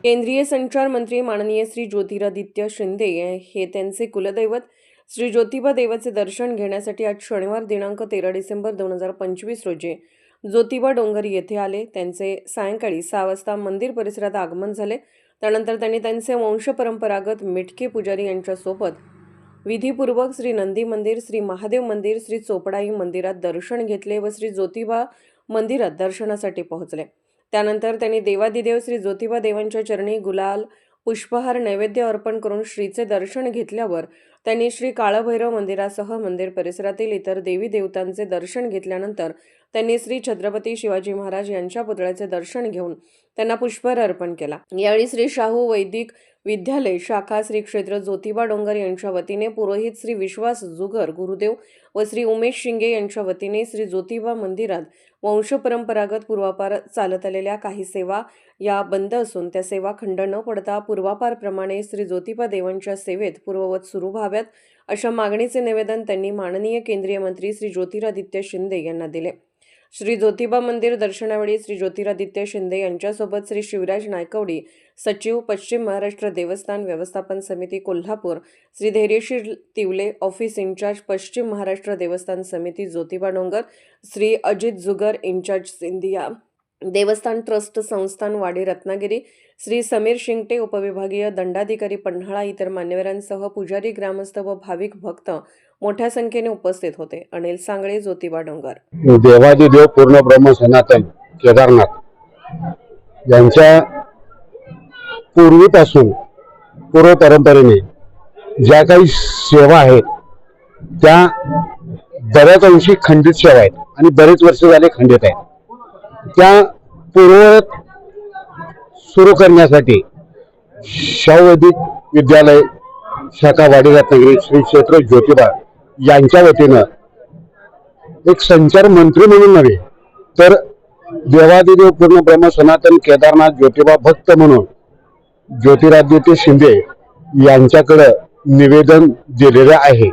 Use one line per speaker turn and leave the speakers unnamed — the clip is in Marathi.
केंद्रीय संचार मंत्री माननीय श्री ज्योतिरादित्य शिंदे हे त्यांचे कुलदैवत श्री ज्योतिबा देवाचे दर्शन घेण्यासाठी आज शनिवार दिनांक 13 डिसेंबर 2025 रोजी ज्योतिबा डोंगर येथे आले। त्यांचे सायंकाळी 6 वाजता मंदिर परिसरात आगमन झाले। त्यानंतर त्यांनी त्यांचे वंशपरंपरागत मिटके पुजारी यांच्यासोबत विधीपूर्वक श्री नंदी मंदिर, श्री महादेव मंदिर, श्री चोपडाई मंदिरात दर्शन घेतले व श्री ज्योतिबा मंदिरात दर्शनासाठी पोहोचले। त्यानंतर त्यांनी देवादिदेव श्री ज्योतिबा देवांच्या चरणी गुलाल, पुष्पहार नैवेद्य अर्पण करून श्रीचे दर्शन घेतल्यावर त्यांनी श्री काळभैरव मंदिरासह मंदिर परिसरातील इतर देवी देवतांचे दर्शन घेतल्यानंतर त्यांनी श्री छत्रपती शिवाजी महाराज यांच्या पुतळ्याचे दर्शन घेऊन त्यांना पुष्पहार अर्पण केला। यावेळी श्री शाहू वैदिक विद्यालय शाखा श्री क्षेत्र ज्योतिबा डोंगर यांच्या वतीने पुरोहित श्री विश्वास जुगर गुरुदेव व श्री उमेश शिंगे यांच्या वतीने श्री ज्योतिबा मंदिरात वंशपरंपरागत पूर्वापार चालत आलेल्या काही सेवा या बंद असून त्या सेवा खंड न पडता पूर्वापारप्रमाणे श्री ज्योतिबा देवांच्या सेवेत पूर्ववत सुरू व्हाव्यात अशा मागणीचे निवेदन त्यांनी माननीय केंद्रीय मंत्री श्री ज्योतिरादित्य शिंदे यांना दिले। श्री ज्योतिबा मंदिर दर्शनावेळी श्री ज्योतिरादित्य शिंदे यांच्यासोबत श्री शिवराज नायकवडी सचिव पश्चिम महाराष्ट्र देवस्थान व्यवस्थापन समिती कोल्हापूर, श्री धैर्यशील तिवले ऑफिस इंचार्ज पश्चिम महाराष्ट्र देवस्थान समिती ज्योतिबा डोंगर, श्री अजित जुगर इंचार्ज सिंधिया देवस्थान ट्रस्ट संस्थान वाडी रत्नागिरी, श्री समीर शिंगटे उपविभागीय दंडाधिकारी पन्हाळा इतर मान्यवरांसह पुजारी, ग्रामस्थ व भाविक भक्त मोठ्या संख्येने उपस्थित होते। अनिल सांगळे, ज्योतिबा डोंगर।
देवादिदेव पूर्ण ब्रह्म सनातन केदारनाथ यांच्या पूर्वीपासून पूर्व परंपरेने ज्या काही सेवा आहेत त्या बऱ्याच अंशी खंडित सेवा आहेत आणि बरेच वर्ष झाले खंडित आहेत। त्या पूर्ववत सुरू करण्यासाठी शाहू वैदिक विद्यालय शाखा वाडी रत्नागिरी श्री क्षेत्र ज्योतिबा यांच्या वतीनं एक संचार मंत्री म्हणून नव्हे तर देवादिदेव पूर्ण ब्रह्म सनातन केदारनाथ ज्योतिबा भक्त म्हणून ज्योतिरादित्य शिंदे यांच्याकडे निवेदन दिलेले आहे।